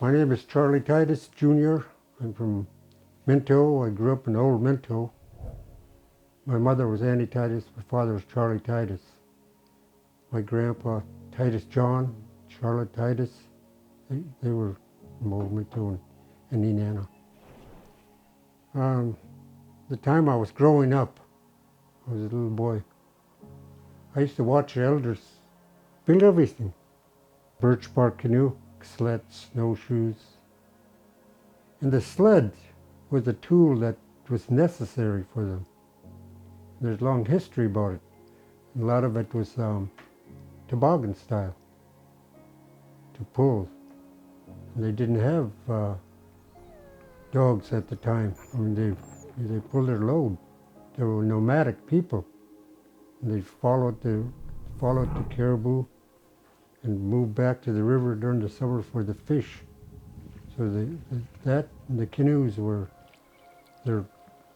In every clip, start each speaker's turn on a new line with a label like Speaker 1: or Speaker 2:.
Speaker 1: My name is Charlie Titus Jr. I'm from Minto. I grew up in Old Minto. My mother was Annie Titus. My father was Charlie Titus. My grandpa, Titus John, Charlotte Titus, they were from Old Minto and Tanana. The time I was growing up, I was a little boy, I used to watch the elders build everything. Birch bark canoe, sleds, snowshoes. And the sled was a tool that was necessary for them. There's a long history about it. A lot of it was toboggan style to pull. And they didn't have dogs at the time. I mean, they pulled their load. They were nomadic people. And they followed the caribou and moved back to the river during the summer for the fish. So the canoes were their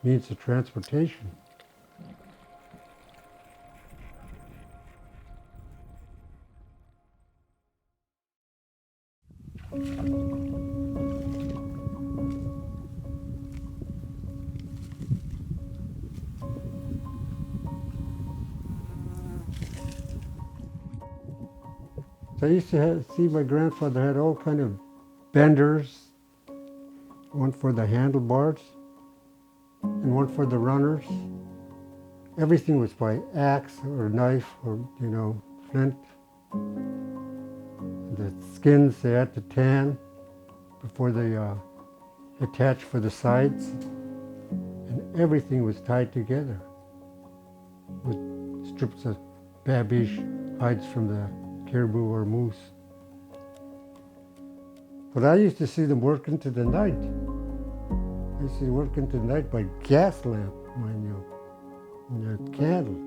Speaker 1: means of transportation. So I used to see my grandfather had all kind of benders, one for the handlebars and one for the runners. Everything was by axe or knife or, flint. The skins they had to tan before they attached for the sides. And everything was tied together with strips of babiche hides from the caribou or moose. But I used to see them work into the night. I used to work into the night by gas lamp, mind you, and their candles.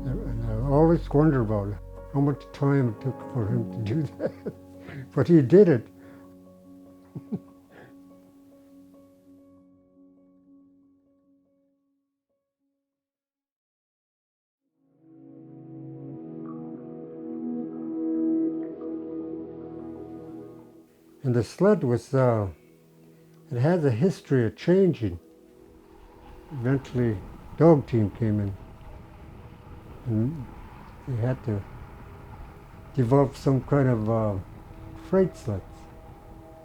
Speaker 1: And I always wonder about how much time it took for him to do that. But he did it. And the sled was, it has a history of changing. Eventually, dog team came in, and they had to develop some kind of freight sleds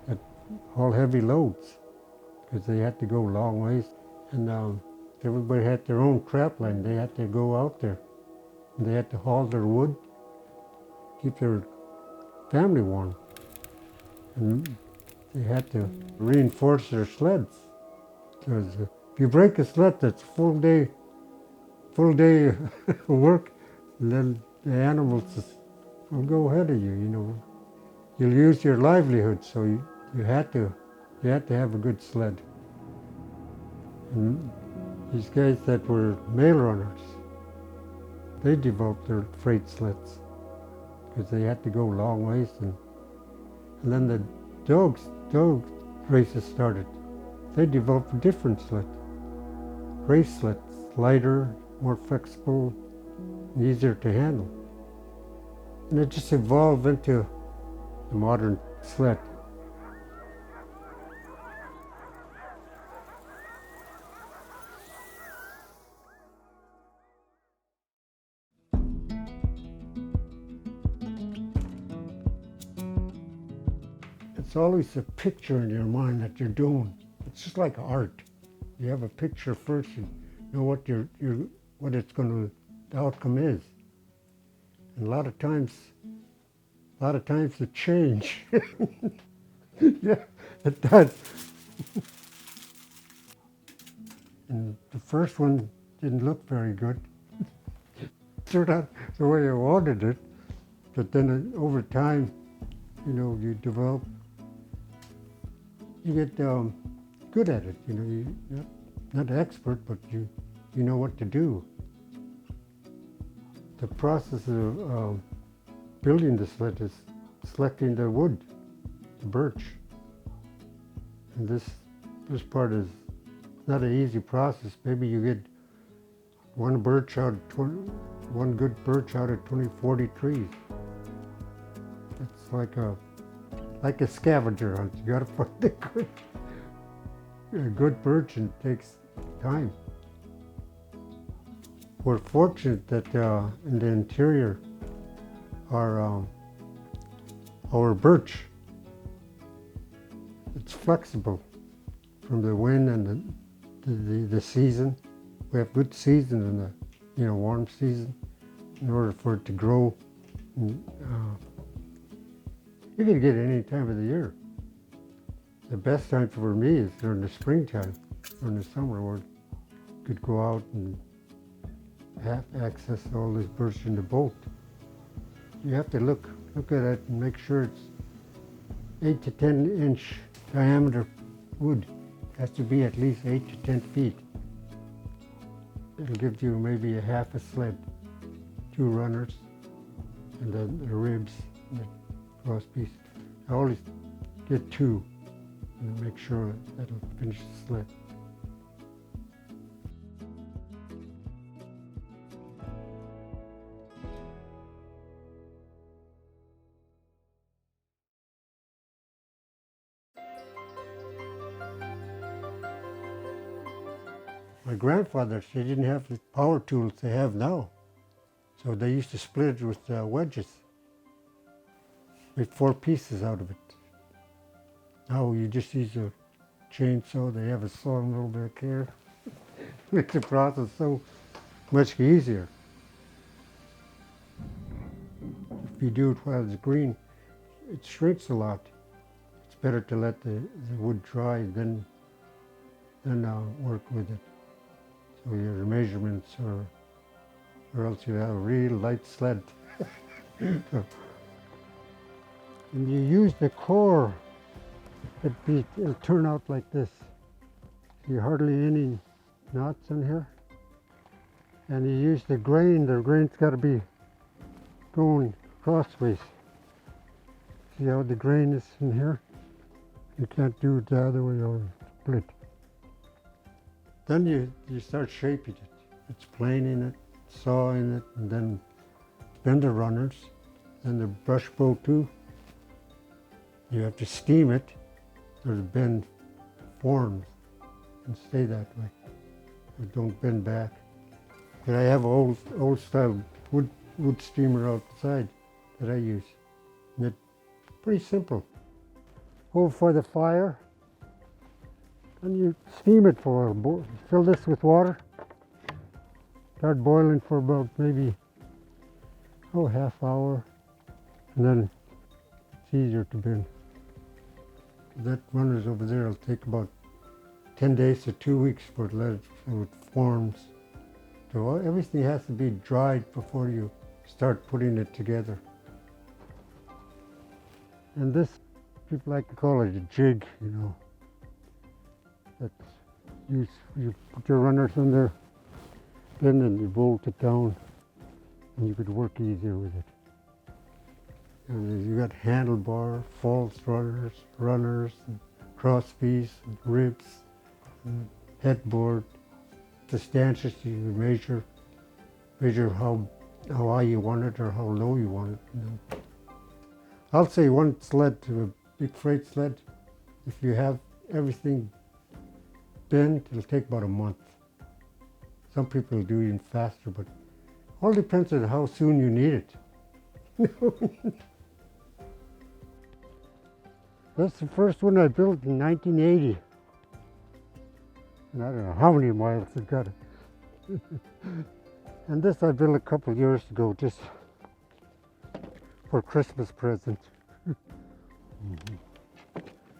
Speaker 1: that haul heavy loads, because they had to go long ways. And everybody had their own trap line. They had to go out there, and they had to haul their wood, keep their family warm. And they had to reinforce their sleds, because if you break a sled, that's full day work, and then the animals will go ahead of you. You'll use your livelihood, so you had to have a good sled. And these guys that were mail runners, they developed their freight sleds because they had to go long ways. And then the dog races started. They developed a different sled. Race sleds, lighter, more flexible, and easier to handle. And it just evolved into the modern sled. It's always a picture in your mind that you're doing. It's just like art. You have a picture first, you know what the outcome is. And a lot of times it change. Yeah, it does. And the first one didn't look very good. Turned out the way I wanted it, but then over time, you develop. You get good at it, you're not an expert, but you know what to do. The process of building the sled is selecting the wood, the birch. And this part is not an easy process. Maybe you get one good birch out of 20, 40 trees. It's like like a scavenger hunt. You gotta find a good birch, and it takes time. We're fortunate that in the interior, our birch, it's flexible from the wind and the season. We have good season in the warm season in order for it to grow. And, you can get it any time of the year. The best time for me is during the springtime, during the summer, where you could go out and have access to all this birch in the boat. You have to look at it and make sure it's 8 to 10 inch diameter wood. It has to be at least 8 to 10 feet. It'll give you maybe a half a sled, 2 runners, and then the ribs and the cross piece. I always get 2 and make sure that'll finish the sled. My grandfather, they didn't have the power tools they have now. So they used to split it with wedges. Make 4 pieces out of it. Now you just use a chainsaw. They have a saw and a little bit of care. Makes the process so much easier. If you do it while it's green, it shrinks a lot. It's better to let the wood dry than work with it. So your measurements, or else you have a real light sled. So, and you use the core, it'll turn out like this. See hardly any knots in here. And you use the grain's got to be going crossways. See how the grain is in here? You can't do it the other way or split. Then you start shaping it. It's planing it, sawing it, and then bend the runners, and the brush bow too. You have to steam it so the bend forms and stay that way. So don't bend back. But I have an old style wood steamer outside that I use. And it's pretty simple. Over for the fire. And you steam it for a while. Fill this with water. Start boiling for about maybe half hour, and then it's easier to bend. That runners over there will take about 10 days to 2 weeks for it forms. So everything has to be dried before you start putting it together. And this, people like to call it a jig, you know. You put your runners in there, then you bolt it down, and you could work easier with it. And you got handlebar, false runners, and cross piece, and ribs, and headboard. The stanchions you measure how high you want it or how low you want it. I'll say one sled to a big freight sled, if you have everything bent, it'll take about a month. Some people do even faster, but all depends on how soon you need it. That's the first one I built in 1980. And I don't know how many miles it got. And this I built a couple of years ago, just for Christmas present.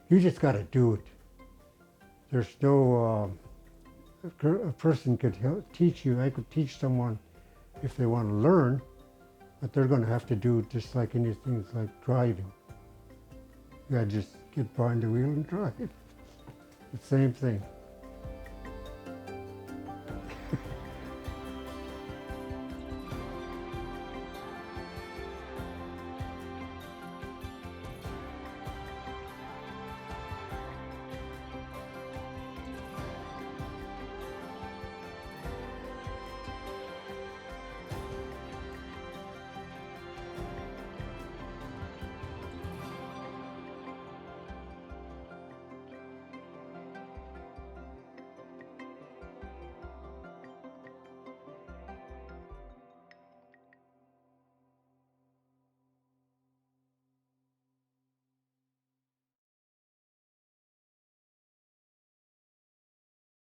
Speaker 1: You just got to do it. There's no, a person could teach you. I could teach someone if they want to learn, but they're going to have to do it just like anything. It's like driving. You got to just get behind the wheel and drive. The same thing.